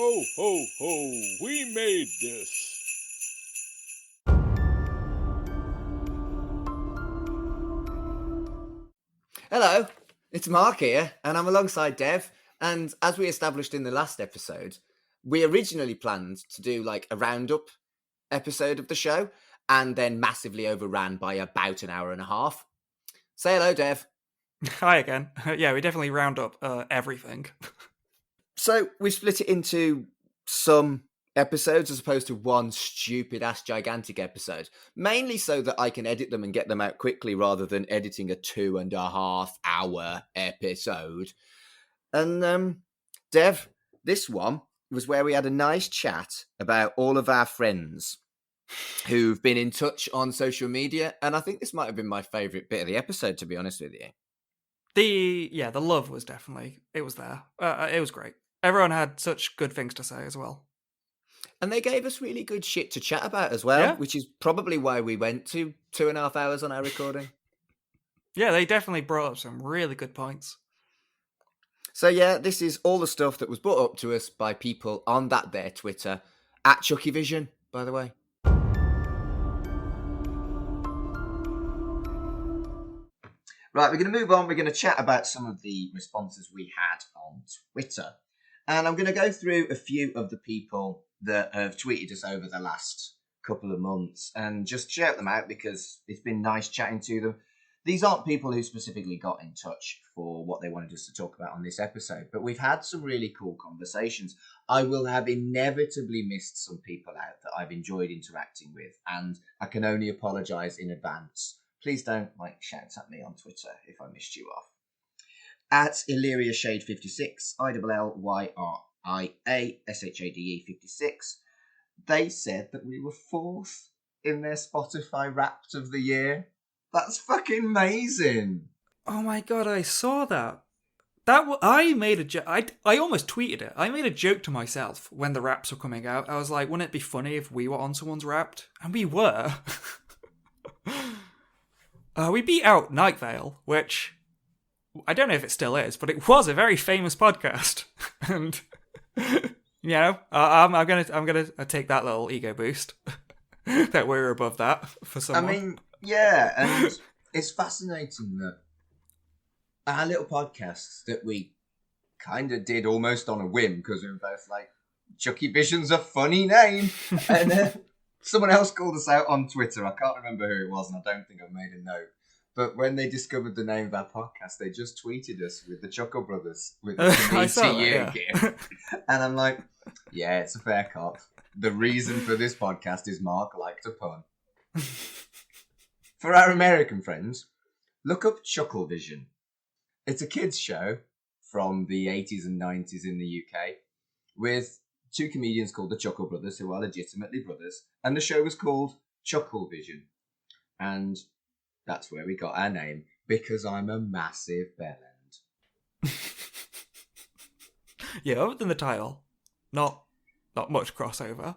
Ho, ho, ho, we made this. Hello, it's Mark here, and I'm alongside Dev. And as we established in the last episode, we originally planned to do like a roundup episode of the show, and then massively overran by about an hour and a half. Say hello, Dev. Hi again. Yeah, we definitely round up everything. So we split it into some episodes as opposed to one stupid-ass gigantic episode, mainly so that I can edit them and get them out quickly rather than editing a 2.5-hour episode. And, Dev, this one was where we had a nice chat about all of our friends who've been in touch on social media, and I think this might have been my favourite bit of the episode, to be honest with you. The love was definitely, it was there. It was great. Everyone had such good things to say as well. And they gave us really good shit to chat about as well, which is probably why we went to 2.5 hours on our recording. Yeah, they definitely brought up some really good points. So yeah, this is all the stuff that was brought up to us by people on their Twitter, at CHUCKYVISION, by the way. Right, we're going to move on. We're going to chat about some of the responses we had on Twitter. And I'm going to go through a few of the people that have tweeted us over the last couple of months and just shout them out because it's been nice chatting to them. These aren't people who specifically got in touch for what they wanted us to talk about on this episode, but we've had some really cool conversations. I will have inevitably missed some people out that I've enjoyed interacting with, and I can only apologise in advance. Please don't shout at me on Twitter if I missed you off. At Illyria Shade 56, ILLYRIA SHADE 56, they said that we were 4th in their Spotify Wrapped of the Year. That's fucking amazing. Oh my god, I saw that. I made a joke. I almost tweeted it. I made a joke to myself when the Wraps were coming out. I was like, wouldn't it be funny if we were on someone's Wrapped? And we were. We beat out Night Vale, which I don't know if it still is, but it was a very famous podcast. And you know, I'm gonna take that little ego boost that we're above that for someone. I mean, yeah, and it's fascinating that our little podcasts that we kind of did almost on a whim because we were both like, Chucky Vision's a funny name, and someone else called us out on Twitter. I can't remember who it was, and I don't think I've made a note. But when they discovered the name of our podcast, they just tweeted us with the Chuckle Brothers with the TU gear. And I'm like, yeah, it's a fair cop. The reason for this podcast is Mark liked a pun. For our American friends, look up ChuckleVision. It's a kids show from the 80s and 90s in the UK with 2 comedians called the Chuckle Brothers who are legitimately brothers. And the show was called ChuckleVision. And that's where we got our name, because I'm a massive bellend. Yeah, other than the title, not much crossover.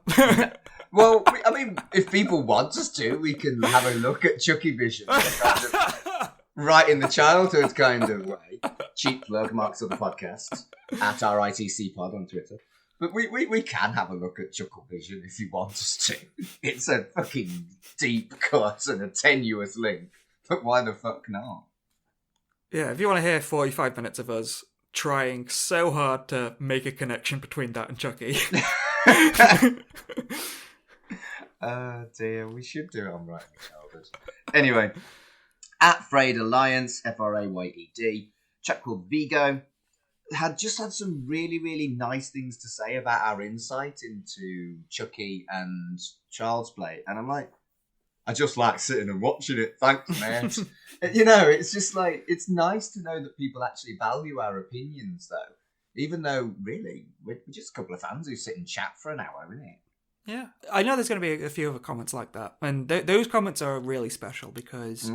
Well, I mean, if people want us to, we can have a look at Chucky Vision. Kind of right in the childhood kind of way. Cheap plug, Mark's other podcast, at RITC Pod on Twitter. But we can have a look at Chuckle Vision if you want us to. It's a fucking deep cut and a tenuous link. But why the fuck not? Yeah, if you want to hear 45 minutes of us trying so hard to make a connection between that and Chucky. Oh dear, we should do it on Right in the Childhood. Anyway, at Frayed Alliance, FRAYED, chap called Vigo, had some really, really nice things to say about our insight into Chucky and Child's Play. And I'm like, I just like sitting and watching it. Thanks, mate. You know, it's just like, it's nice to know that people actually value our opinions, though. Even though, really, we're just a couple of fans who sit and chat for an hour, isn't it? Yeah. I know there's going to be a few other comments like that. And those comments are really special because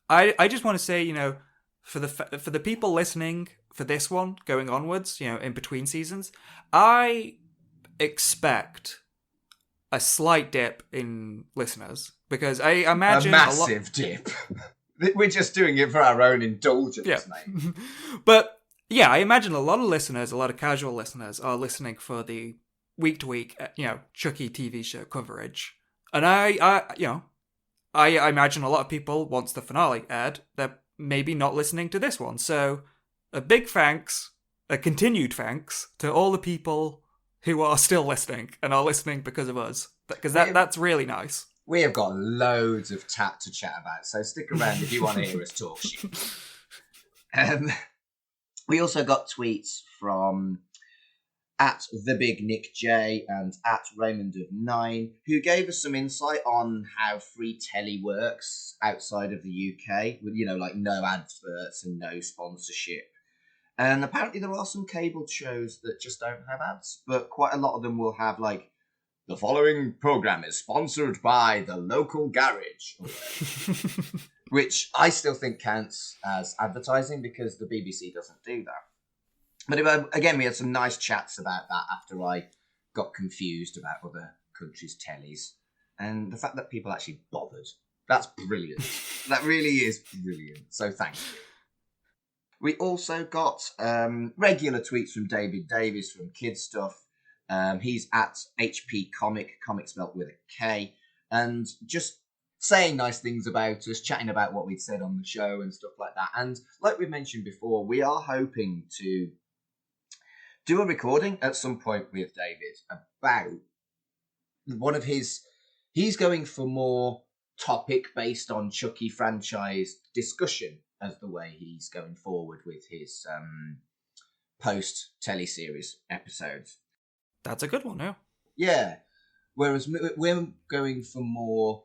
I just want to say, you know, for the people listening for this one, going onwards, you know, in between seasons, I expect a slight dip in listeners because I imagine a massive dip. We're just doing it for our own indulgence, mate. But Yeah, I imagine a lot of listeners, a lot of casual listeners, are listening for the week-to-week, Chucky TV show coverage. And I imagine a lot of people, once the finale aired, they're maybe not listening to this one. So, a big thanks, a continued thanks, to all the people who are still listening and are listening because of us. Because that's really nice. We have got loads of tat to chat about, so stick around if you want to hear us talk shit. We also got tweets from at the Big Nick J and at Raymond of 9, who gave us some insight on how free telly works outside of the UK, with like no adverts and no sponsorship. And apparently there are some cabled shows that just don't have ads, but quite a lot of them will have like, the following program is sponsored by the local garage, which I still think counts as advertising because the BBC doesn't do that. But again, we had some nice chats about that after I got confused about other countries' tellies. And the fact that people actually bothered, that's brilliant. That really is brilliant. So thank you. We also got regular tweets from David Davies from Kid Stuff. He's at HP Comic spelt with a K, and just saying nice things about us, chatting about what we'd said on the show and stuff like that. And like we mentioned before, we are hoping to do a recording at some point with David about one of he's going for more topic based on Chucky franchise discussion as the way he's going forward with his post teleseries episodes. That's a good one, yeah. Yeah. Whereas we're going for more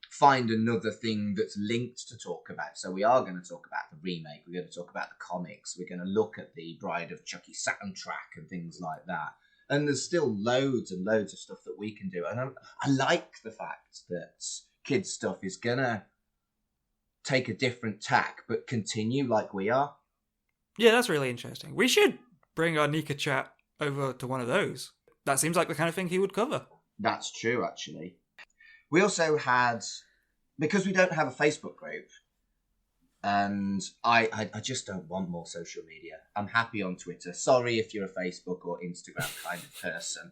find another thing that's linked to talk about. So we are going to talk about the remake. We're going to talk about the comics. We're going to look at the Bride of Chucky soundtrack and things like that. And there's still loads and loads of stuff that we can do. And I like the fact that Kids Stuff is going to take a different tack, but continue like we are. Yeah, that's really interesting. We should bring our Nika chat over to one of those. That seems like the kind of thing he would cover. That's true, actually. We also had, because we don't have a Facebook group, and I just don't want more social media. I'm happy on Twitter. Sorry if you're a Facebook or Instagram kind of person.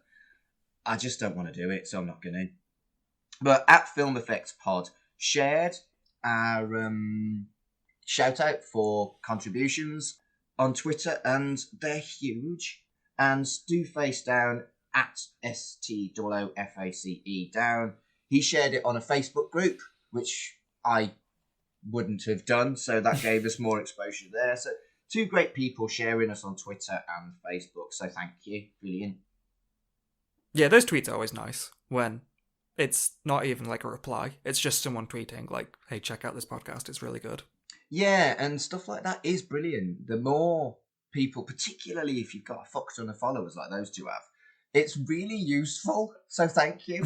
I just don't want to do it, so I'm not going to. But at Film Effects Pod shared our shout out for contributions on Twitter, and they're huge. And Stu Face Down at STOOFACE down. He shared it on a Facebook group, which I wouldn't have done, so that gave us more exposure there. So two great people sharing us on Twitter and Facebook, so thank you. Brilliant. Yeah, those tweets are always nice when it's not even like a reply. It's just someone tweeting like, hey, check out this podcast, it's really good. Yeah, and stuff like that is brilliant. The more people, particularly if you've got a fuck ton of followers like those two have, it's really useful, so thank you.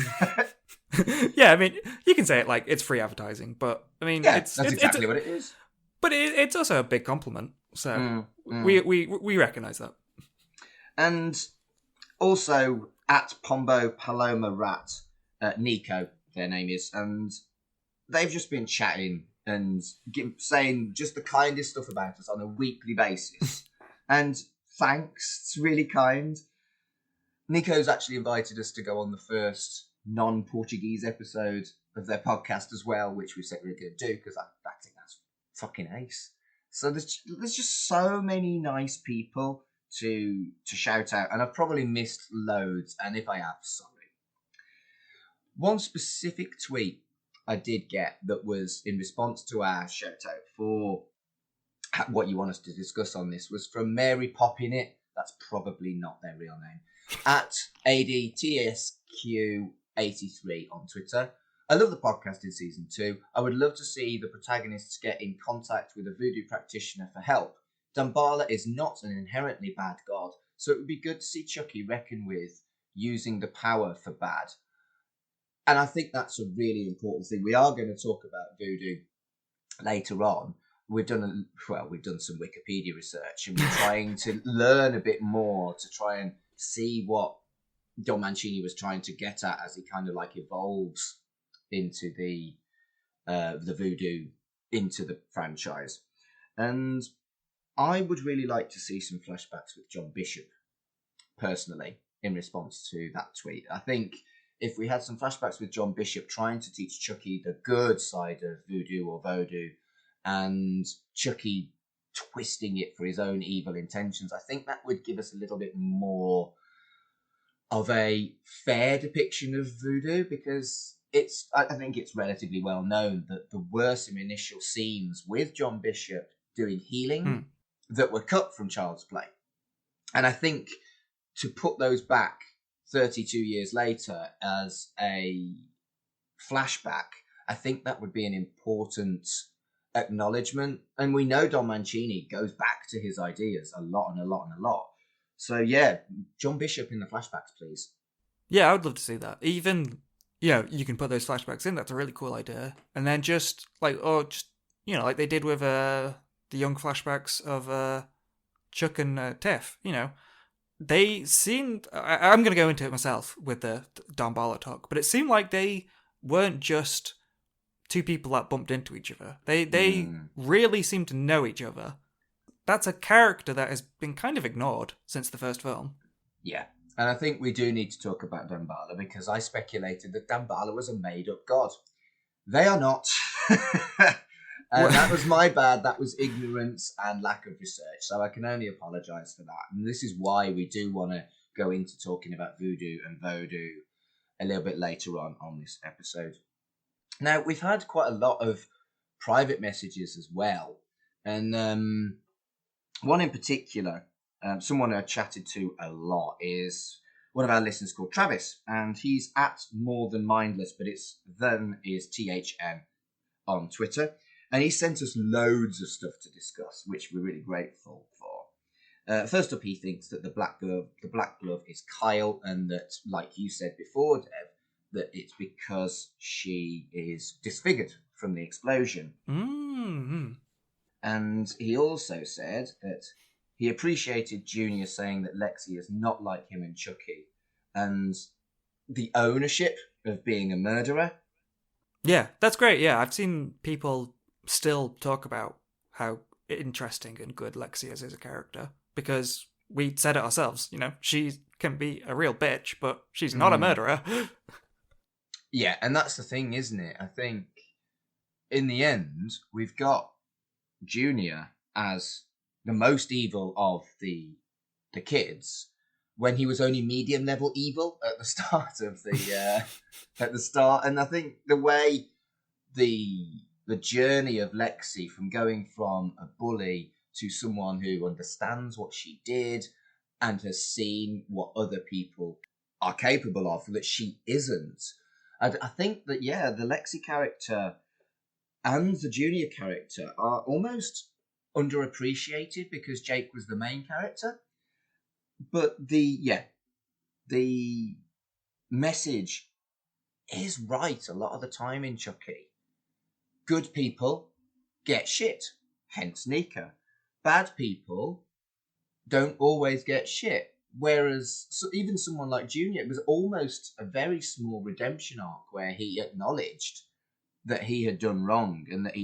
Yeah, I mean, you can say it like it's free advertising, but I mean, yeah, that's exactly what it is. But it's also a big compliment, so we recognise that. And also at Pombo Paloma Rat, Nico, their name is, and they've just been chatting and saying just the kindest stuff about us on a weekly basis. And thanks, it's really kind. Nico's actually invited us to go on the first non-Portuguese episode of their podcast as well, which we said we were going to do because I think that's fucking ace. So there's just so many nice people to shout out, and I've probably missed loads, and if I have, sorry. One specific tweet I did get that was in response to our shout out for what you want us to discuss on this was from Mary Poppin' It. That's probably not their real name. At ADTSQ83 on Twitter. I love the podcast in season 2. I would love to see the protagonists get in contact with a voodoo practitioner for help. Damballa is not an inherently bad god, so it would be good to see Chucky reckon with using the power for bad. And I think that's a really important thing. We are going to talk about voodoo later on. We've done some Wikipedia research, and we're trying to learn a bit more to try and see what Don Mancini was trying to get at as he kind of like evolves into the voodoo, into the franchise. And I would really like to see some flashbacks with John Bishop, personally, in response to that tweet. I think if we had some flashbacks with John Bishop trying to teach Chucky the good side of voodoo or vodou, and Chucky twisting it for his own evil intentions, I think that would give us a little bit more of a fair depiction of voodoo, because I think it's relatively well known that there were some initial scenes with John Bishop doing healing that were cut from Child's Play. And I think to put those back 32 years later as a flashback, I think that would be an important acknowledgement. And we know Don Mancini goes back to his ideas a lot and a lot and a lot. So yeah, John Bishop in the flashbacks, please. Yeah, I would love to see that. Even, you can put those flashbacks in. That's a really cool idea. And then just like like they did with the young flashbacks of Chuck and Tiff. They seemed. I'm going to go into it myself with the Don Barlow talk, but it seemed like they weren't just two people that bumped into each other. They really seemed to know each other. That's a character that has been kind of ignored since the first film. Yeah, and I think we do need to talk about Dan Barlow, because I speculated that Dan Barlow was a made-up god. They are not. And that was my bad. That was ignorance and lack of research. So I can only apologise for that. And this is why we do want to go into talking about voodoo and vodou a little bit later on this episode. Now, we've had quite a lot of private messages as well. And one in particular, someone I chatted to a lot, is one of our listeners called Travis. And he's at More Than Mindless, but it's then is THM on Twitter. And he sent us loads of stuff to discuss, which we're really grateful for. First up, he thinks that the black glove is Kyle, and that, like you said before, Dev, that it's because she is disfigured from the explosion. Mm-hmm. And he also said that he appreciated Junior saying that Lexi is not like him and Chucky, and the ownership of being a murderer. Yeah, that's great. Yeah, I've seen people still talk about how interesting and good Lexi is as a character, because we said it ourselves, she can be a real bitch, but she's not a murderer. Yeah, and that's the thing, isn't it? I think in the end, we've got Junior as the most evil of the kids, when he was only medium level evil at the start of the and I think the way the journey of Lexi from going from a bully to someone who understands what she did and has seen what other people are capable of that she isn't. I think that, the Lexi character and the Junior character are almost underappreciated because Jake was the main character. But the message is right a lot of the time in Chucky. Good people get shit, hence Nika. Bad people don't always get shit. Whereas even someone like Junior, it was almost a very small redemption arc where he acknowledged that he had done wrong, and that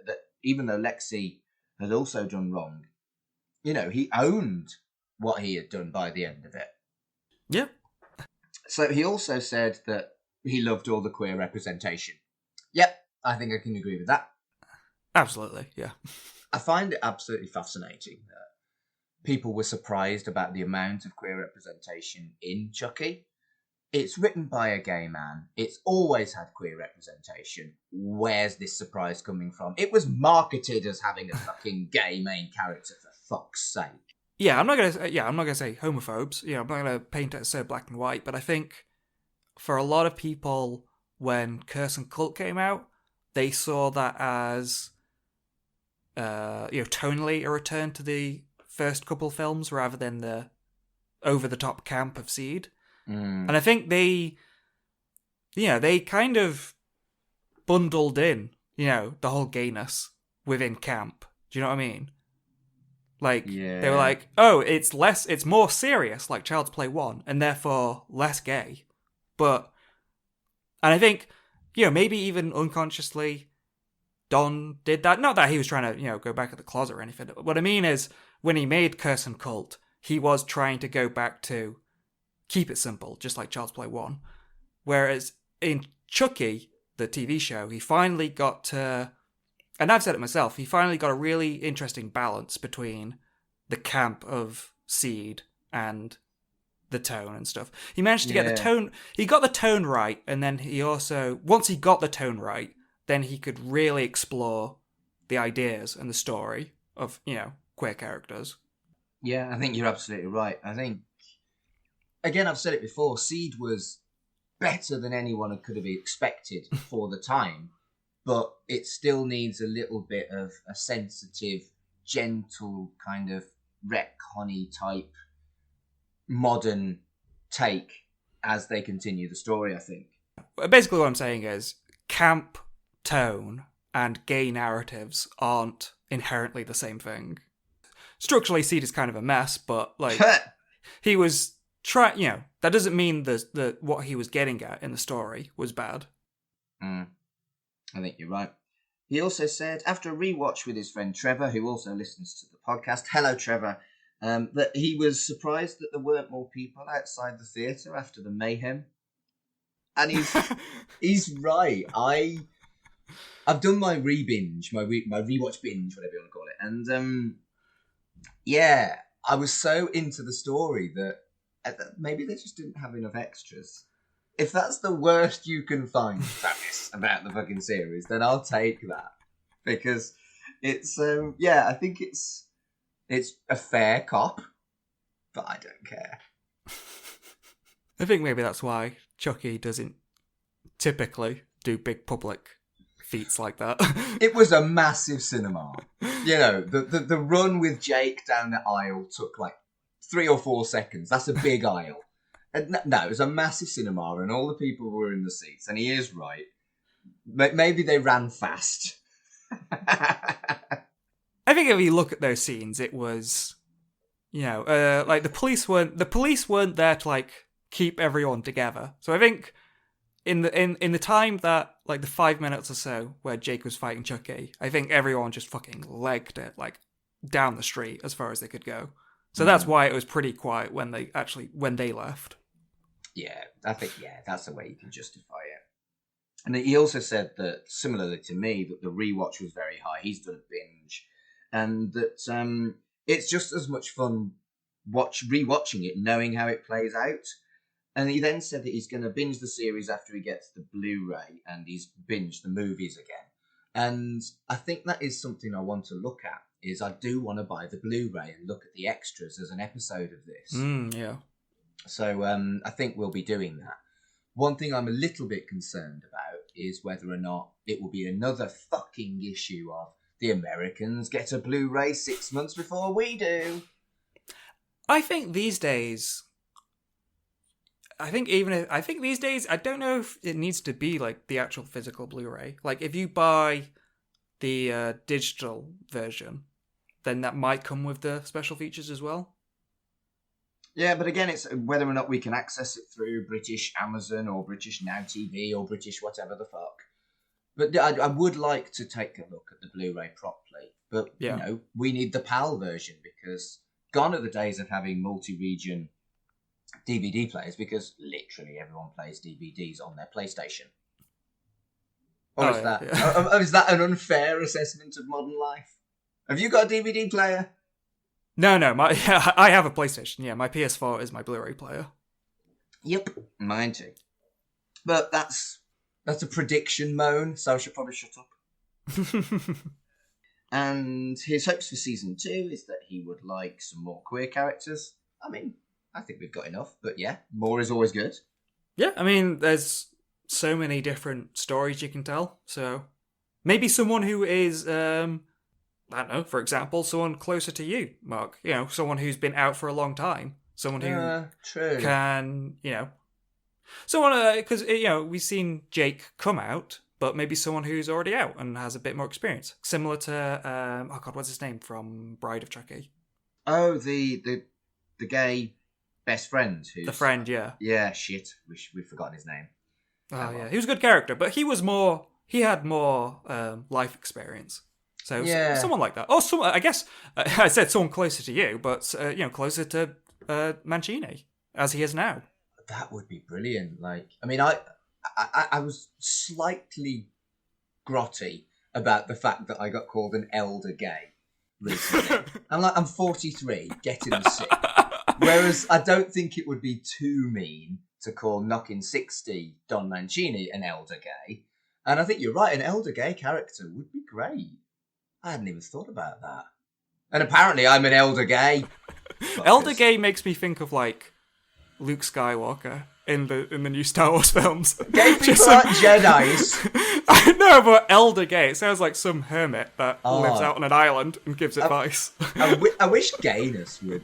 that even though Lexi had also done wrong, he owned what he had done by the end of it. Yep. So he also said that he loved all the queer representation. Yep, I think I can agree with that. Absolutely, yeah. I find it absolutely fascinating that people were surprised about the amount of queer representation in Chucky. It's written by a gay man. It's always had queer representation. Where's this surprise coming from? It was marketed as having a fucking gay main character, for fuck's sake. Yeah, I'm not gonna say homophobes. I'm not gonna paint it as so black and white. But I think for a lot of people, when Curse and Cult came out, they saw that as tonally a return to the first couple films rather than the over-the-top camp of Seed. And I think they kind of bundled in, the whole gayness within camp. Do you know what I mean? Like, They were like, oh, it's more serious, like Child's Play 1, and therefore less gay. And I think, maybe even unconsciously, Don did that. Not that he was trying to, go back at the closet or anything. What I mean is, when he made Curse and Cult, he was trying to go back to keep it simple, just like Child's Play 1. Whereas in Chucky, the TV show, he finally got to, and I've said it myself, he finally got a really interesting balance between the camp of Seed and the tone and stuff. He managed to get the tone, he got the tone right, and then he also, once he got the tone right, then he could really explore the ideas and the story of, queer characters. Yeah, I think you're absolutely right. I think, again, I've said it before, Seed was better than anyone could have expected for the time, but it still needs a little bit of a sensitive, gentle kind of retconny type modern take as they continue the story, I think. Basically what I'm saying is camp tone and gay narratives aren't inherently the same thing. Structurally, Seed is kind of a mess, but like he was trying, that doesn't mean the what he was getting at in the story was bad. I think you're right. He also said, after a rewatch with his friend Trevor, who also listens to the podcast, hello Trevor, that he was surprised that there weren't more people outside the theatre after the mayhem. And he's right. I've done my re-binge, my rewatch binge, whatever you want to call it, and I was so into the story that maybe they just didn't have enough extras. If that's the worst you can find, Travis, about the fucking series, then I'll take that. Because it's, I think it's a fair cop, but I don't care. I think maybe that's why Chucky doesn't typically do big public feats like that. It was a massive cinema. The run with Jake down the aisle took like 3 or 4 seconds. That's a big aisle. No, it was a massive cinema and all the people were in the seats. And he is right. Maybe they ran fast. I think if you look at those scenes, it was, like the police weren't there to like keep everyone together. So I think in the time that like the 5 minutes or so where Jake was fighting Chucky, I think everyone just fucking legged it like down the street as far as they could go. So that's why it was pretty quiet when they left. Yeah, I think that's the way you can justify it. And he also said that, similarly to me, that the rewatch was very high. He's done a binge, and that it's just as much fun rewatching it, knowing how it plays out. And he then said that he's going to binge the series after he gets the Blu-ray, and he's binged the movies again. And I think that is something I want to look at. Is I do want to buy the Blu-ray and look at the extras as an episode of this. Yeah. So I think we'll be doing that. One thing I'm a little bit concerned about is whether or not it will be another fucking issue of the Americans get a Blu-ray 6 months before we do. I think these days, I don't know if it needs to be like the actual physical Blu-ray. Like if you buy the digital version, then that might come with the special features as well. Yeah, but again, it's whether or not we can access it through British Amazon or British Now TV or British whatever the fuck. But I would like to take a look at the Blu-ray properly. But, we need the PAL version because gone are the days of having multi-region DVD players because literally everyone plays DVDs on their PlayStation. Or is that an unfair assessment of modern life? Have you got a DVD player? No, I have a PlayStation. Yeah, my PS4 is my Blu-ray player. Yep, mine too. But that's a prediction, Moan, so I should probably shut up. And his hopes for season 2 is that he would like some more queer characters. I mean, I think we've got enough, but yeah, more is always good. Yeah, I mean, there's so many different stories you can tell, so maybe someone who is, I don't know, for example, someone closer to you, Mark. Someone who's been out for a long time. Someone who true. Can, someone, because, we've seen Jake come out, but maybe someone who's already out and has a bit more experience. Similar to, what's his name from Bride of Chucky? Oh, the gay best friend. The friend, yeah. Yeah, shit. We've forgotten his name. Oh, yeah. He was a good character, but he had more life experience. So Yeah. someone like that, or someone. I guess I said someone closer to you, but closer to Mancini as he is now. That would be brilliant. Like, I mean, I was slightly grotty about the fact that I got called an elder gay recently. I'm 43, getting sick. Whereas I don't think it would be too mean to call knocking 60 Don Mancini an elder gay. And I think you're right, an elder gay character would be great. I hadn't even thought about that. And apparently I'm an elder gay. Elder gay makes me think of like Luke Skywalker in the new Star Wars films. Gay people aren't Jedis. I know, but elder gay, it sounds like some hermit that lives out on an island and gives advice. I wish gayness would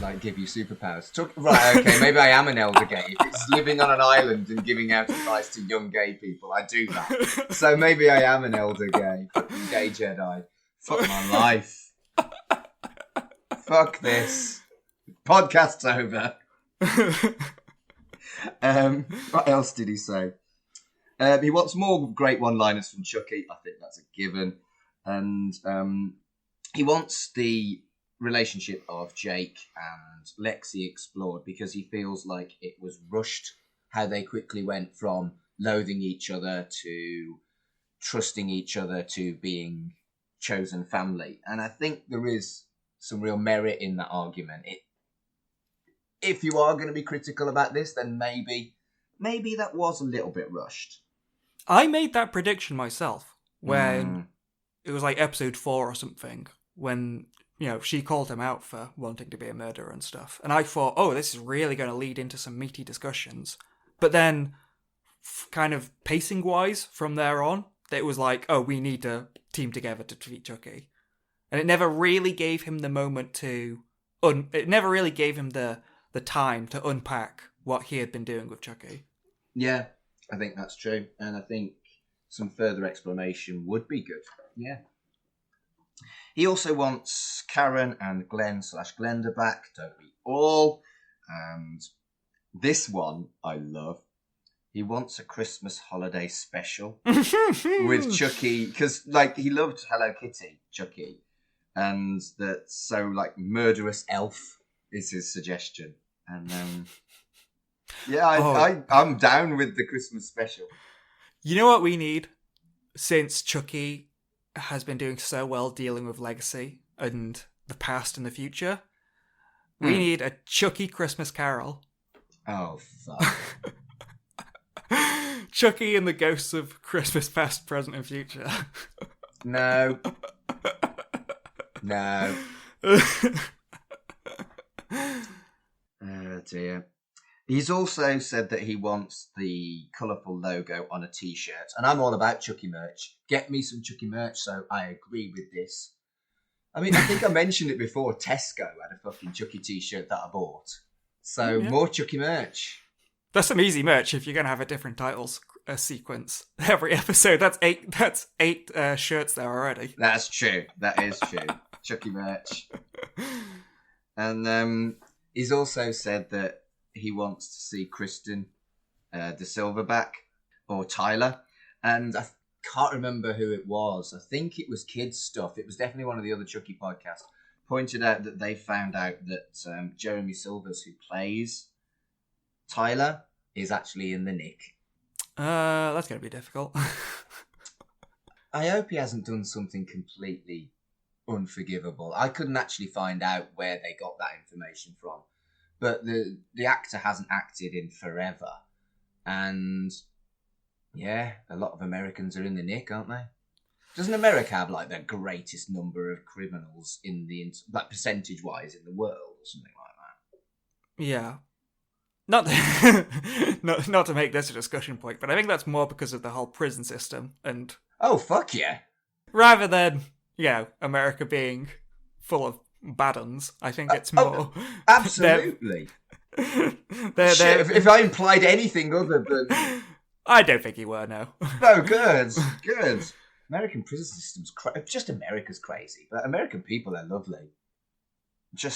like give you superpowers. Right, okay, maybe I am an elder gay. If it's living on an island and giving out advice to young gay people, I do that. So maybe I am an elder gay. Fucking gay Jedi. Fuck my life. Fuck this. Podcast's over. What else did he say? He wants more great one-liners from Chucky. I think that's a given. And he wants the relationship of Jake and Lexi explored because he feels like it was rushed how they quickly went from loathing each other to trusting each other to being chosen family. And I think there is some real merit in that argument. If you are going to be critical about this, then maybe that was a little bit rushed. I made that prediction myself when it was like episode 4 or something, when she called him out for wanting to be a murderer and stuff. And I thought, oh, this is really going to lead into some meaty discussions. But then, kind of pacing-wise, from there on, it was like, oh, we need to team together to defeat Chucky. And it never really gave him the moment to... it never really gave him the time to unpack what he had been doing with Chucky. Yeah, I think that's true. And I think some further explanation would be good. Yeah. He also wants Karen and Glenn/Glenda back, don't we all? And this one I love. He wants a Christmas holiday special with Chucky, because he loved Hello Kitty, Chucky, and that murderous elf is his suggestion. And I'm down with the Christmas special. You know what we need, since Chucky has been doing so well dealing with legacy and the past and the future? We need a Chucky Christmas Carol. Oh, fuck. Chucky and the ghosts of Christmas past, present, and future. No. No. Oh, dear. He's also said that he wants the colourful logo on a t-shirt. And I'm all about Chucky merch. Get me some Chucky merch, so I agree with this. I mean, I think I mentioned it before. Tesco had a fucking Chucky t-shirt that I bought. So more Chucky merch. That's some easy merch if you're going to have a different titles sequence every episode. That's eight shirts there already. That's true. That is true. Chucky merch. And he's also said that he wants to see Kristen De Silva back, or Tyler. And I can't remember who it was. I think it was Kids Stuff. It was definitely one of the other Chucky podcasts. Pointed out that they found out that Jeremy Silvers, who plays Tyler, is actually in the nick. That's going to be difficult. I hope he hasn't done something completely unforgivable. I couldn't actually find out where they got that information from. But the actor hasn't acted in forever. And yeah, a lot of Americans are in the nick, aren't they? Doesn't America have the greatest number of criminals in the percentage-wise in the world or something like that? Yeah. Not to make this a discussion point, but I think that's more because of the whole prison system and... Oh, fuck yeah. Rather than, America being full of bad uns, I think it's more... absolutely. If I implied anything other than... I don't think you were, no. No, good. American prison system's just America's crazy, but American people are lovely.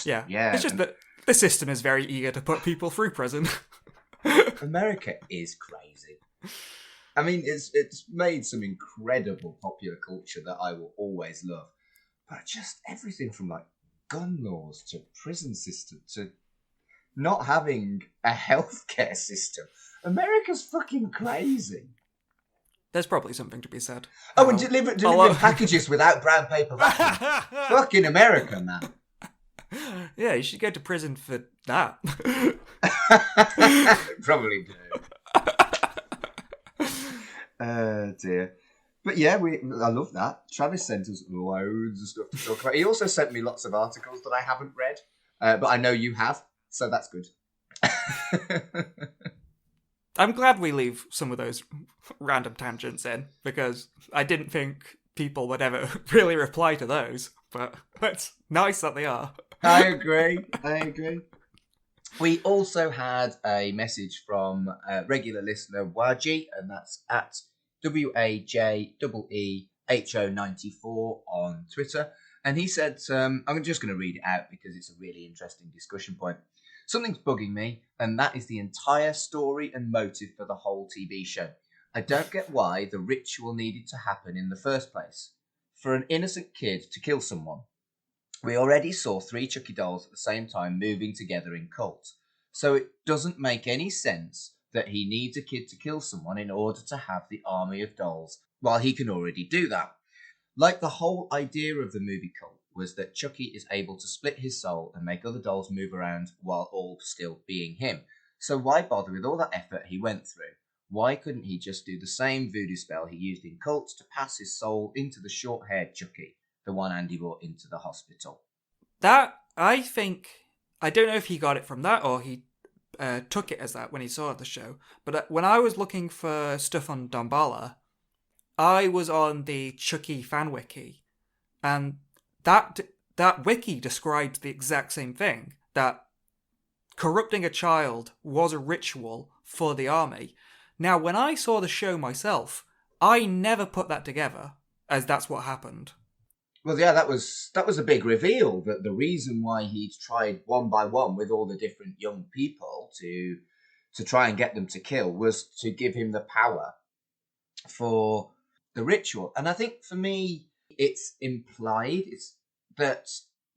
Yeah. It's just that the system is very eager to put people through prison. America is crazy. I mean, it's made some incredible popular culture that I will always love. But just everything from like gun laws to prison system to not having a healthcare system. America's fucking crazy. There's probably something to be said. Oh, and delivering packages without brown paper wrapping. Fucking America, man. Yeah, you should go to prison for that. Probably do. Dear. But yeah, I love that. Travis sent us loads of stuff to talk about. He also sent me lots of articles that I haven't read, but I know you have, so that's good. I'm glad we leave some of those random tangents in, because I didn't think people would ever really reply to those, but it's nice that they are. I agree. We also had a message from a regular listener, Waji, and that's at WAJEEHO94 on Twitter. And he said, I'm just going to read it out because it's a really interesting discussion point. Something's bugging me, and that is the entire story and motive for the whole TV show. I don't get why the ritual needed to happen in the first place. For an innocent kid to kill someone. We already saw 3 Chucky dolls at the same time moving together in cults. So it doesn't make any sense that he needs a kid to kill someone in order to have the army of dolls, while he can already do that. Like the whole idea of the movie cult was that Chucky is able to split his soul and make other dolls move around while all still being him. So why bother with all that effort he went through? Why couldn't he just do the same voodoo spell he used in cults to pass his soul into the short-haired Chucky, the one Andy brought into the hospital? That, I think, I don't know if he got it from that or he took it as that when he saw the show, but when I was looking for stuff on Damballa, I was on the Chucky fan wiki, and that wiki describes the exact same thing, that corrupting a child was a ritual for the army. Now, when I saw the show myself, I never put that together as that's what happened. Well, yeah, that was a big reveal, that the reason why he'd tried one by one with all the different young people to try and get them to kill was to give him the power for the ritual. And I think for me, it's implied, it's that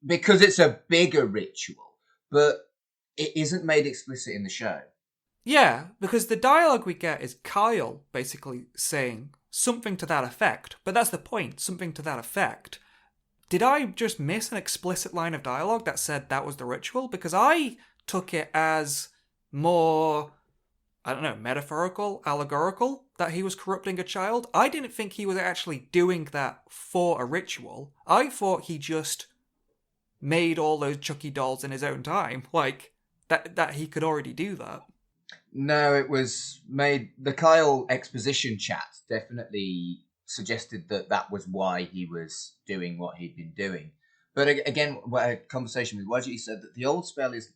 because it's a bigger ritual, but it isn't made explicit in the show. Yeah, because the dialogue we get is Kyle basically saying something to that effect, but that's the point, something to that effect. Did I just miss an explicit line of dialogue that said that was the ritual? Because I took it as more, I don't know, metaphorical, allegorical, that he was corrupting a child. I didn't think he was actually doing that for a ritual. I thought he just made all those Chucky dolls in his own time. Like, that he could already do that. No, it was made... The Kyle exposition chat definitely suggested that was why he was doing what he'd been doing. But again, a conversation with Wadji said that the old spell is...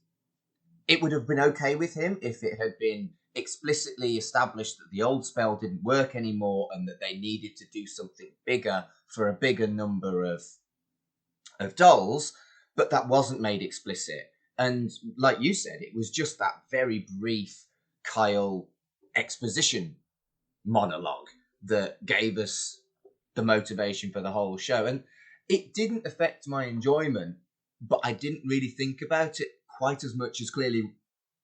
It would have been okay with him if it had been explicitly established that the old spell didn't work anymore and that they needed to do something bigger for a bigger number of dolls, but that wasn't made explicit. And like you said, it was just that very brief Kyle exposition monologue that gave us the motivation for the whole show. And it didn't affect my enjoyment, but I didn't really think about it quite as much as clearly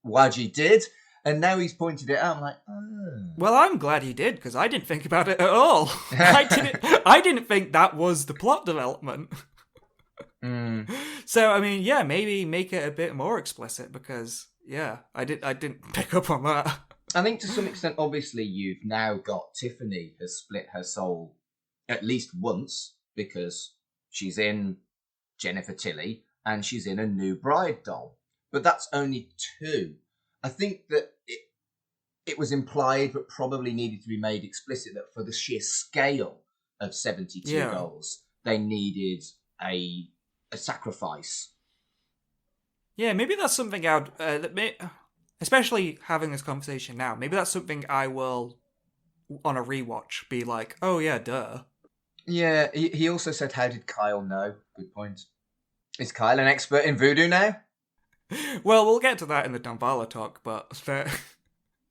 Wadji did. And now he's pointed it out. I'm like, oh. Well, I'm glad he did, because I didn't think about it at all. I didn't think that was the plot development. So, I mean, yeah, maybe make it a bit more explicit, because, yeah, I didn't pick up on that. I think to some extent, obviously, you've now got Tiffany has split her soul at least once, because she's in Jennifer Tilly and she's in a new bride doll. But that's only 2. I think that it was implied, but probably needed to be made explicit, that for the sheer scale of 72 dolls, they needed a sacrifice. Yeah, maybe that's something especially having this conversation now, maybe that's something I will, on a rewatch, be like, oh yeah, duh. Yeah, he also said, how did Kyle know? Good point. Is Kyle an expert in voodoo now? Well, we'll get to that in the Damballa talk, but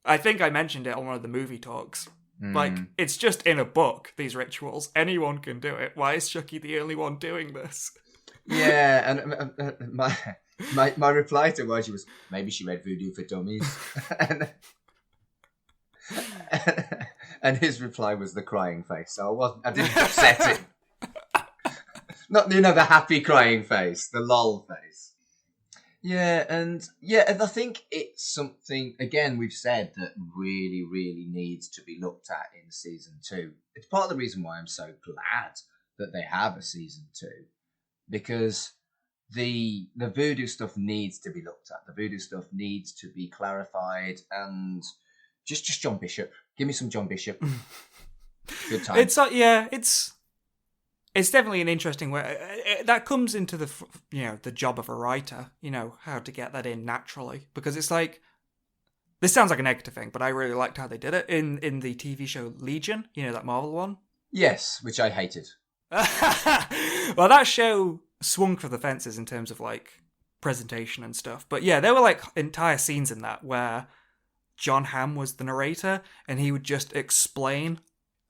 I think I mentioned it on one of the movie talks. Like, it's just in a book, these rituals. Anyone can do it. Why is Chucky the only one doing this? Yeah, and my reply to Margie was, maybe she read Voodoo for Dummies. and his reply was the crying face. So I didn't upset him. Not, the happy crying face, the lol face. Yeah, and I think it's something, again, we've said that really, really needs to be looked at in season 2. It's part of the reason why I'm so glad that they have a season 2, because the voodoo stuff needs to be looked at. The voodoo stuff needs to be clarified, and just John Bishop. Give me some John Bishop. Good time. It's definitely an interesting way. That comes into the job of a writer, how to get that in naturally. Because it's like, this sounds like a negative thing, but I really liked how they did it in the TV show Legion, that Marvel one. Yes, which I hated. Well, that show swung for the fences in terms of like presentation and stuff. But yeah, there were like entire scenes in that where John Hamm was the narrator and he would just explain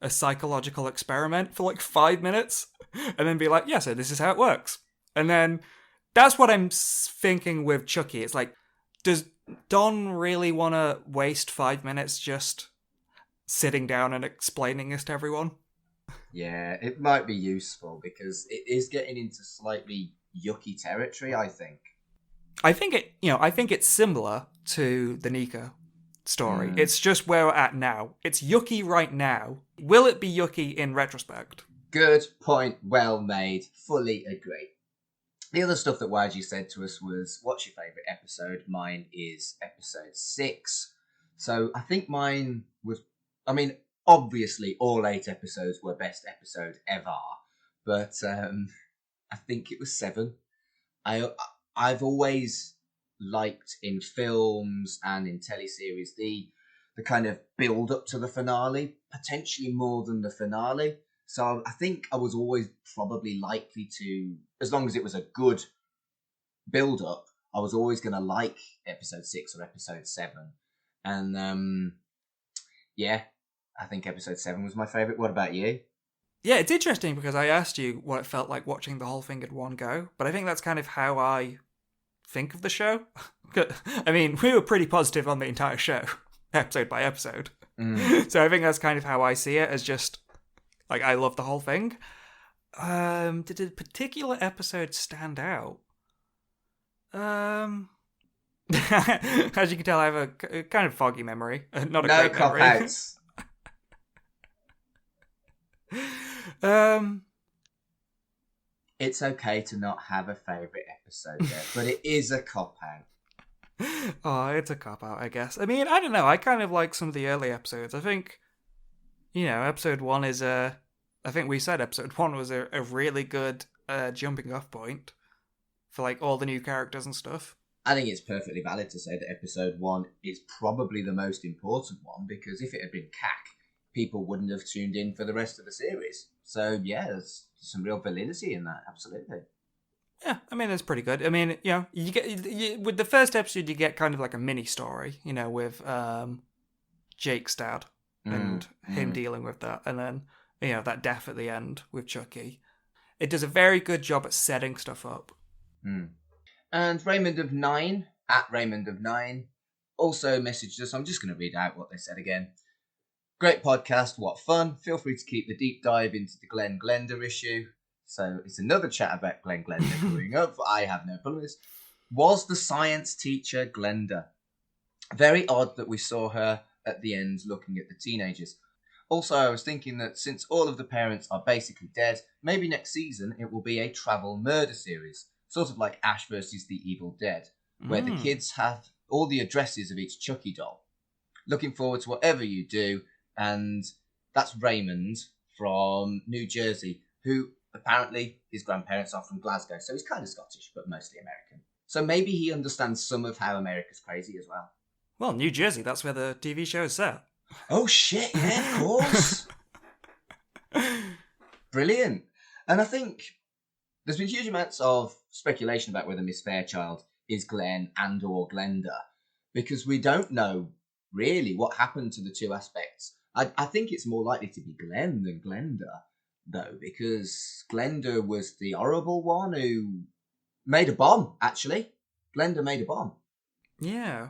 a psychological experiment for like 5 minutes and then be like, yeah, so this is how it works. And then that's what I'm thinking with Chucky. It's like, does Don really want to waste 5 minutes just sitting down and explaining this to everyone? Yeah, it might be useful because it is getting into slightly yucky territory, I think. I think it's similar to the Nika story. It's just where we're at now. It's yucky right now. Will it be yucky in retrospect? Good point. Well made. Fully agree. The other stuff that YG said to us was, what's your favourite episode? Mine is episode 6. So I think mine was, obviously all 8 episodes were best episode ever, but I think it was 7. I've always liked in films and in teleseries the kind of build up to the finale, potentially more than the finale. So I think I was always probably likely to, as long as it was a good build up, I was always going to like episode 6 or episode 7. And I think episode 7 was my favourite. What about you? Yeah, it's interesting because I asked you what it felt like watching the whole thing in one go, but I think that's kind of how I think of the show. We were pretty positive on the entire show, episode by episode. So I think that's kind of how I see it, as just, like, I love the whole thing. Did a particular episode stand out? As you can tell, I have a kind of foggy memory. Not a great memory. No cop-outs. It's okay to not have a favourite episode there, but it is a cop-out. Oh, it's a cop-out, I guess. I don't know. I kind of like some of the early episodes. I think, episode 1 is I think we said episode 1 was a really good jumping off point for, like, all the new characters and stuff. I think it's perfectly valid to say that episode 1 is probably the most important one, because if it had been CAC, people wouldn't have tuned in for the rest of the series. So, yeah, there's some real validity in that, absolutely. Yeah, that's pretty good. You get with the first episode, you get kind of like a mini story, with Jake's dad and him dealing with that, and then that death at the end with Chucky. It does a very good job at setting stuff up. And Raymond of 9 at Raymond of 9 also messaged us. I'm just going to read out what they said again. Great podcast, what fun. Feel free to keep the deep dive into the Glenn Glenda issue. So it's another chat about Glenn Glenda coming up. I have no problem with this. Was the science teacher Glenda? Very odd that we saw her at the end looking at the teenagers. Also, I was thinking that since all of the parents are basically dead, maybe next season it will be a travel murder series. Sort of like Ash versus the Evil Dead, where the kids have all the addresses of each Chucky doll. Looking forward to whatever you do. And that's Raymond from New Jersey, who apparently his grandparents are from Glasgow, so he's kind of Scottish, but mostly American. So maybe he understands some of how America's crazy as well. Well, New Jersey, that's where the TV show is set. Oh shit, yeah, of course. Brilliant. And I think there's been huge amounts of speculation about whether Miss Fairchild is Glenn and or Glenda, because we don't know really what happened to the two aspects I think it's more likely to be Glenn than Glenda, though, because Glenda was the horrible one who made a bomb, actually. Glenda made a bomb. Yeah.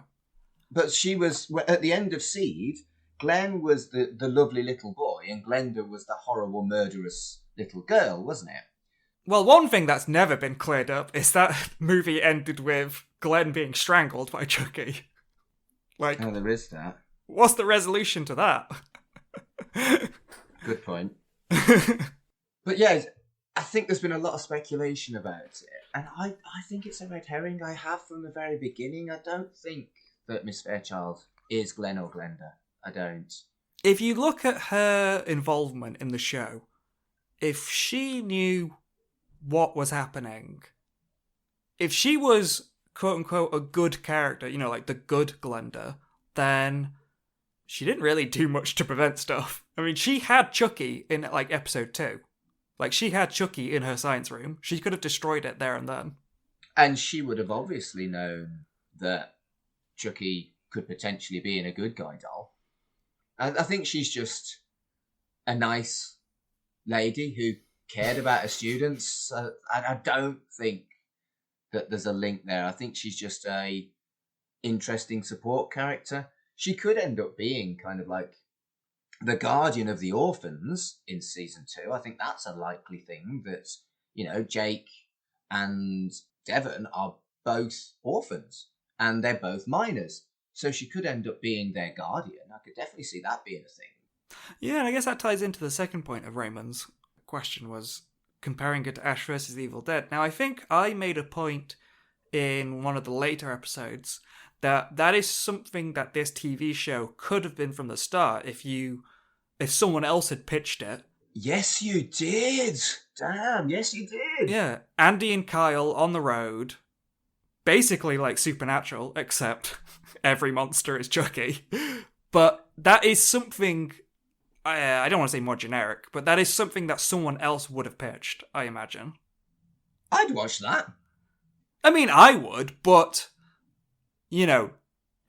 But she was, at the end of Seed, Glenn was the lovely little boy, and Glenda was the horrible, murderous little girl, wasn't it? Well, one thing that's never been cleared up is that movie ended with Glenn being strangled by Chucky. Like, Oh, there is that. what's the resolution to that? Good point. But yeah, I think there's been a lot of speculation about it. And I think it's a red herring. I have from the very beginning. I don't think that Miss Fairchild is Glenn or Glenda. I don't. If you look at her involvement in the show, if she knew what was happening, if she was, quote-unquote, a good character, you know, like the good Glenda, then she didn't really do much to prevent stuff. I mean, she had Chucky in, like, episode 2. Like, she had Chucky in her science room. She could have destroyed it there and then. And she would have obviously known that Chucky could potentially be in a good guy doll. I think she's just a nice lady who cared about her students. I don't think that there's a link there. I think she's just a interesting support character. She could end up being kind of like the guardian of the orphans in season 2. I think that's a likely thing that, you know, Jake and Devon are both orphans and they're both minors. So she could end up being their guardian. I could definitely see that being a thing. Yeah, and I guess that ties into the second point of Raymond's question, was comparing it to Ash vs. Evil Dead. Now, I think I made a point in one of the later episodes that is something that this TV show could have been from the start if someone else had pitched it. Yes, you did. Damn, yes, you did. Yeah, Andy and Kyle on the road, basically like Supernatural, except every monster is Chucky. But that is something, I don't want to say more generic, but that is something that someone else would have pitched, I imagine. I'd watch that. I mean, I would, but, you know,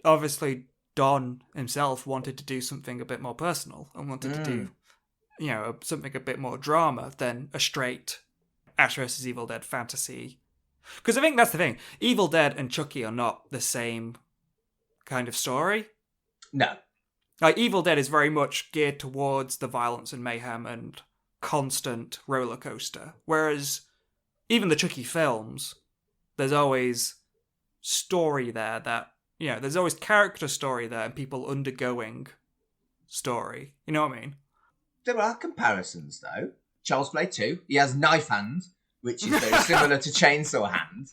obviously Don himself wanted to do something a bit more personal and wanted to do, you know, something a bit more drama than a straight Ash vs. Evil Dead fantasy. Because I think that's the thing. Evil Dead and Chucky are not the same kind of story. No. Like, Evil Dead is very much geared towards the violence and mayhem and constant roller coaster. Whereas even the Chucky films, there's always story there that, you know, there's always character story there and people undergoing story. You know what I mean? There are comparisons, though. Child's Play 2, he has knife hand, which is very similar to chainsaw hand.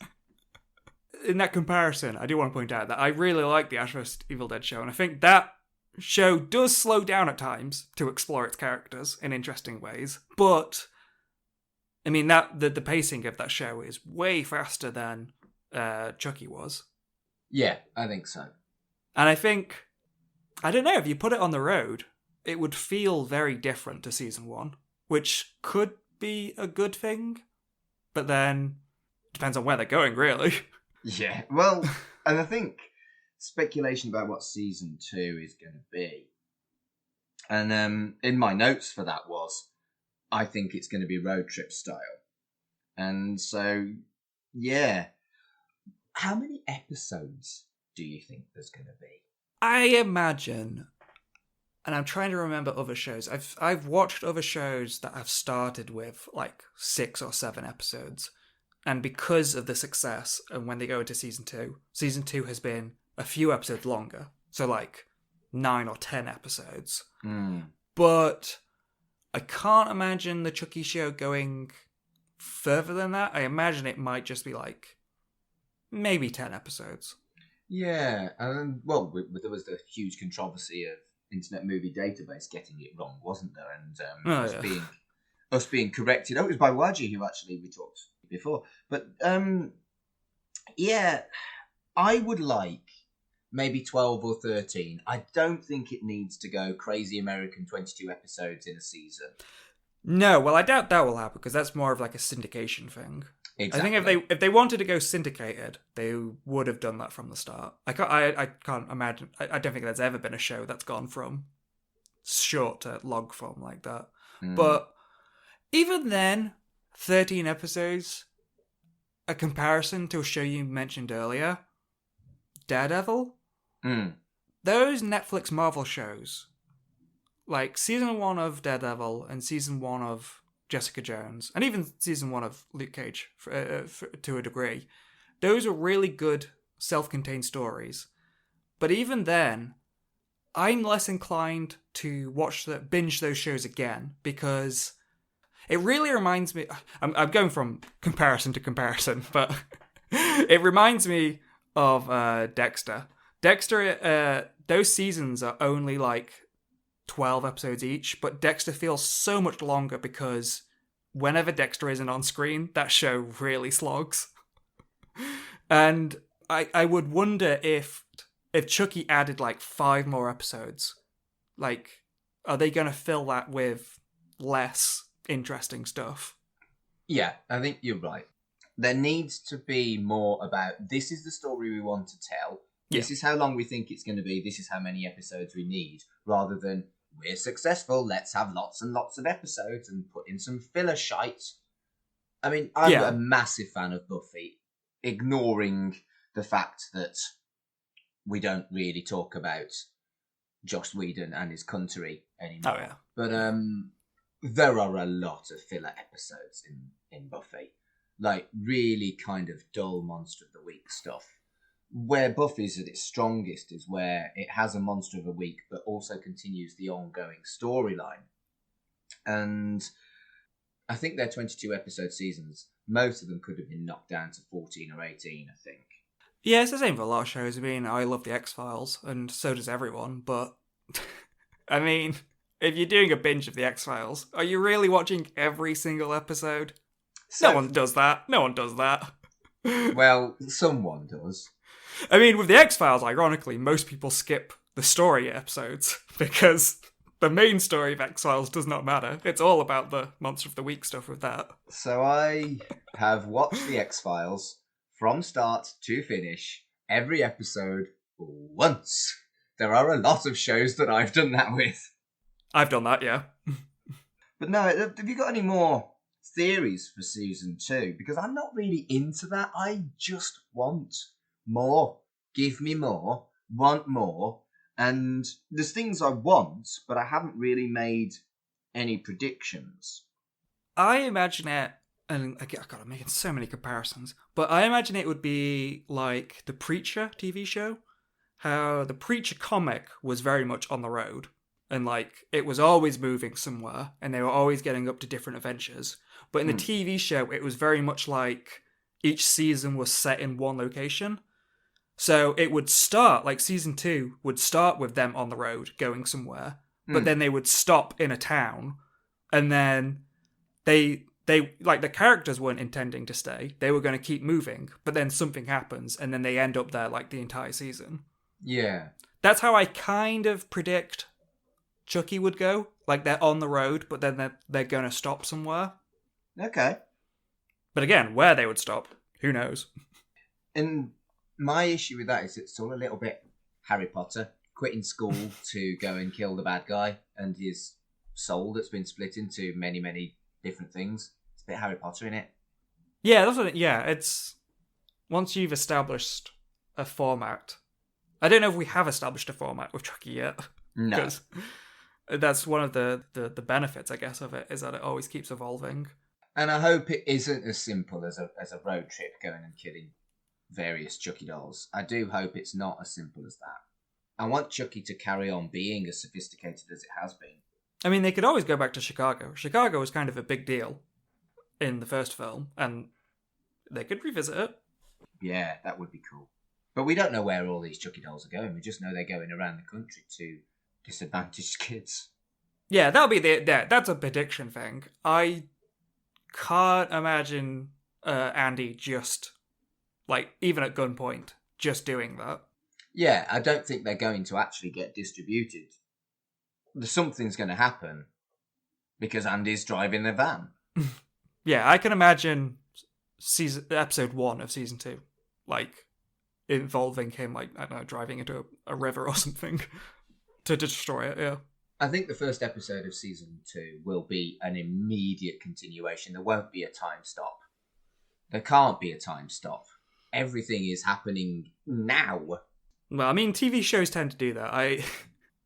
In that comparison, I do want to point out that I really like the Ash vs. Evil Dead show, and I think that show does slow down at times to explore its characters in interesting ways, but I mean, that the pacing of that show is way faster than Chucky was. Yeah, I think so. And I think, I don't know, if you put it on the road, it would feel very different to season 1, which could be a good thing, but then depends on where they're going, really. Yeah, well, and I think speculation about what season 2 is going to be. And in my notes for that was, I think it's going to be road trip style. And so, yeah. How many episodes do you think there's going to be? I imagine, and I'm trying to remember other shows. I've watched other shows that have started with like 6 or 7 episodes. And because of the success, and when they go into season 2 has been a few episodes longer. So like 9 or 10 episodes. But I can't imagine the Chucky show going further than that. I imagine it might just be like maybe 10 episodes. Yeah, and well, there was the huge controversy of Internet Movie Database getting it wrong, wasn't there? And us being corrected. Oh, it was by Waji who actually we talked before. But yeah, I would like maybe 12 or 13. I don't think it needs to go crazy American 22 episodes in a season. No, well, I doubt that will happen because that's more of like a syndication thing. Exactly. I think if they wanted to go syndicated, they would have done that from the start. I can't imagine. I don't think there's ever been a show that's gone from short log form like that. Mm. But even then, 13 episodes, a comparison to a show you mentioned earlier, Daredevil, those Netflix Marvel shows, like season 1 of Daredevil and season 1 of Jessica Jones, and even season 1 of Luke Cage to a degree, those are really good self-contained stories. But even then, I'm less inclined to binge those shows again, because it really reminds me... I'm going from comparison to comparison, but it reminds me of Dexter. Dexter, those seasons are only like 12 episodes each, but Dexter feels so much longer because whenever Dexter isn't on screen, that show really slogs. And I would wonder if Chucky added like 5 more episodes, like, are they going to fill that with less interesting stuff? Yeah, I think you're right. There needs to be more about, this is the story we want to tell, this is how long we think it's going to be, this is how many episodes we need, rather than, we're successful, let's have lots and lots of episodes and put in some filler shite. I mean, I'm a massive fan of Buffy, ignoring the fact that we don't really talk about Joss Whedon and his country anymore. Oh, yeah. But there are a lot of filler episodes in Buffy. Like, really kind of dull Monster of the Week stuff. Where Buffy's at its strongest is where it has a Monster of the Week, but also continues the ongoing storyline. And I think they're 22 episode seasons. Most of them could have been knocked down to 14 or 18, I think. Yeah, it's the same for a lot of shows. I mean, I love The X-Files, and so does everyone, but... I mean, if you're doing a binge of The X-Files, are you really watching every single episode? No one does that. Well, someone does. I mean, with The X-Files, ironically, most people skip the story episodes, because the main story of X-Files does not matter. It's all about the Monster of the Week stuff with that. So I have watched The X-Files from start to finish, every episode, once. There are a lot of shows that I've done that with. I've done that, yeah. But no, have you got any more theories for season 2? Because I'm not really into that. I just want more. Give me more. Want more. And there's things I want, but I haven't really made any predictions. I imagine it, and I'm making so many comparisons, but I imagine it would be like the Preacher TV show. How the Preacher comic was very much on the road, and like it was always moving somewhere, and they were always getting up to different adventures. But in the TV show, it was very much like each season was set in one location. So it would start, like season 2 would start with them on the road going somewhere, but then they would stop in a town, and then they like the characters weren't intending to stay. They were going to keep moving, but then something happens, and then they end up there like the entire season. Yeah. That's how I kind of predict Chucky would go. Like they're on the road, but then they're going to stop somewhere. Okay. But again, where they would stop, who knows? And my issue with that is it's all a little bit Harry Potter, quitting school to go and kill the bad guy, and his soul that's been split into many, many different things. It's a bit Harry Potter in it. Yeah, that's what. It's once you've established a format. I don't know if we have established a format with Chucky yet. No. Because that's one of the benefits, I guess, of it, is that it always keeps evolving. And I hope it isn't as simple as a road trip going and killing various Chucky dolls. I do hope it's not as simple as that. I want Chucky to carry on being as sophisticated as it has been. I mean, they could always go back to Chicago. Chicago was kind of a big deal in the first film, and they could revisit it. Yeah, that would be cool. But we don't know where all these Chucky dolls are going. We just know they're going around the country to disadvantaged kids. Yeah, that'll be that's a prediction thing. I can't imagine Andy just, like, even at gunpoint, just doing that. Yeah, I don't think they're going to actually get distributed. Something's going to happen because Andy's driving the van. Yeah, I can imagine episode 1 of season 2, like, involving him, like, I don't know, driving into a river or something to destroy it, yeah. I think the first episode of season 2 will be an immediate continuation. There won't be a time stop. There can't be a time stop. Everything is happening now. Well, I mean, TV shows tend to do that.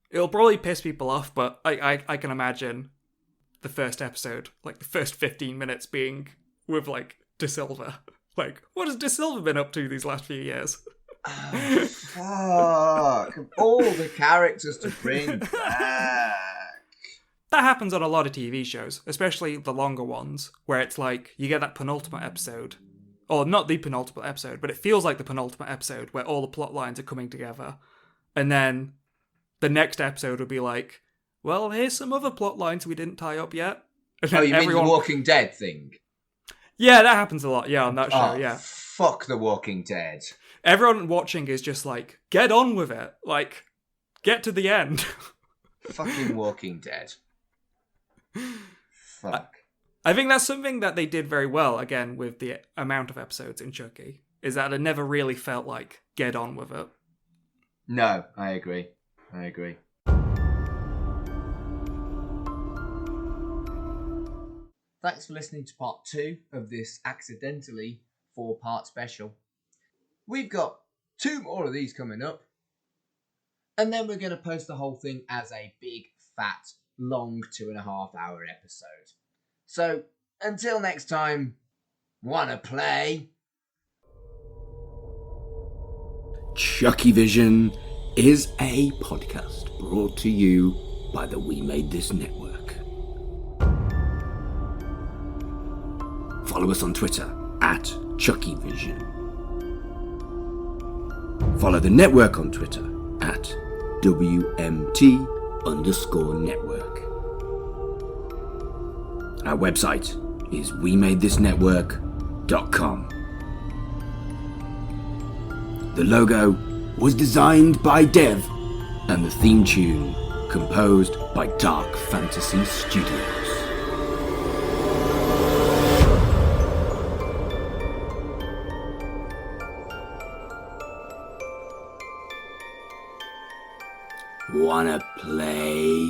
It'll probably piss people off, but I can imagine the first episode, like the first 15 minutes being with, like, De Silva. Like, what has De Silva been up to these last few years? Oh, fuck. All the characters to bring back. That happens on a lot of TV shows, especially the longer ones, where it's like, you get that penultimate episode. Or not the penultimate episode, but it feels like the penultimate episode where all the plot lines are coming together. And then the next episode will be like, well, here's some other plot lines we didn't tie up yet. Oh, you mean the Walking Dead thing? Yeah, that happens a lot, yeah, on that show, yeah. Fuck The Walking Dead. Everyone watching is just like, get on with it. Like, get to the end. Fucking Walking Dead. Fuck. I think that's something that they did very well, again, with the amount of episodes in Chucky, is that it never really felt like, get on with it. No, I agree. Thanks for listening to part 2 of this accidentally 4-part special. We've got 2 more of these coming up. And then we're going to post the whole thing as a big, fat, long 2.5-hour episode. So, until next time, wanna play? Chucky Vision is a podcast brought to you by the We Made This Network. Follow us on Twitter at Chucky Vision. Follow the network on Twitter at WMT_network. Our website is wemadethisnetwork.com. The logo was designed by Dev, and the theme tune composed by Dark Fantasy Studios. Wanna play?